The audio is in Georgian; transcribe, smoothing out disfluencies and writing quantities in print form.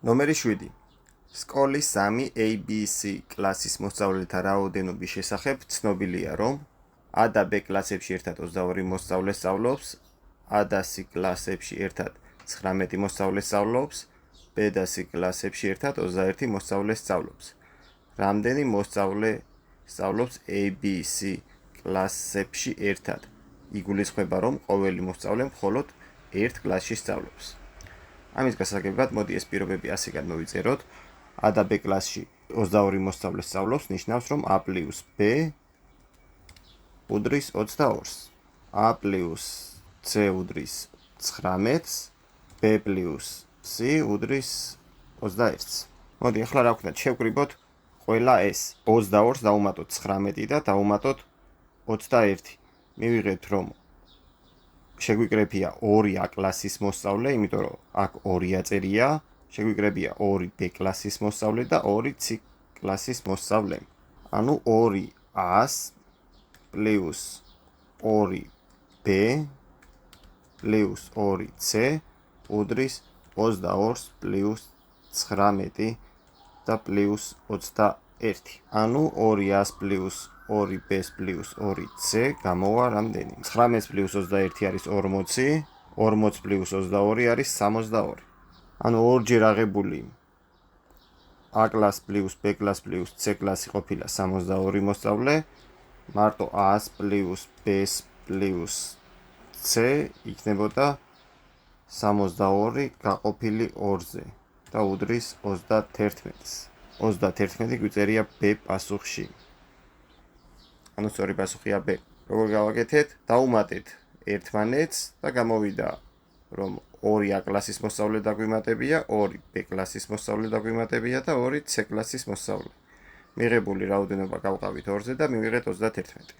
ნომერი 7. სკოლის 3 ABC კლასის მოსწავლეთა რაოდენობის შესახებ ცნობილია, რომ A და B კლასებში ერთად 22 მოსწავლე სწავლობს, A და C კლასებში ერთად 19 მოსწავლე სწავლობს, B და C კლასებში ერთად 21 მოსწავლე სწავლობს. რამდენი მოსწავლე სწავლობს ABC კლასებში ერთად? იგულისხმება, რომ ყოველი მოსწავლე მხოლოდ ერთ კლასში სწავლობს. ამის გასაგებად, მოდი ეს პირობები ასე გადმოვიწეროთ. A და B კლასში 22 მოსწავლე სწავლობს, ნიშნავს, რომ A + B უდრის 22-ს. A + C უდრის 19-ს, B + C უდრის 21-ს. მოდი, ახლა რა ვქნათ, შევკრიბოთ ყველა ეს. 22-ს დავუმატოთ 19 და დავუმატოთ 21. მივიღეთ, რომ შეგვიკრებია 2 A კლასის მოსწავლე, იმიტომ რომ აქ 2 აწერია, შეგვიკრებია 2 B კლასის მოსწავლე და 2 C კლასის მოსწავლე. ანუ 2 A-ს + 2 B + 2 C უდრის 22-ს + 19 და + 21. ანუ 2 A-ს + 2 B-ს + 2 C გამოვა რამდენი? 19 + 21 არის 40, 40 + 22 არის 62. ანუ ორჯერ აღებული A კლასს + B კლასს + C კლასი ყოფილა 62 მოსწავლე, მარტო A-ს + B-ს + C იქნებოდა 62 გაყოფილი 2-ზე და უდრის 31-ს. 31 გვიწერია B პასუხში. ანუ სწორი პასუხია B. როგორ გავაკეთეთ? დავუმატეთ ერთმანეთს და გამოვიდა, რომ 2 A კლასის მოსწავლე დაგვიმატებია, 2 B კლასის მოსწავლე დაგვიმატებია და 2 C კლასის მოსწავლე. მიღებული რაოდენობა გავყავით 2-ზე და მივიღეთ 31.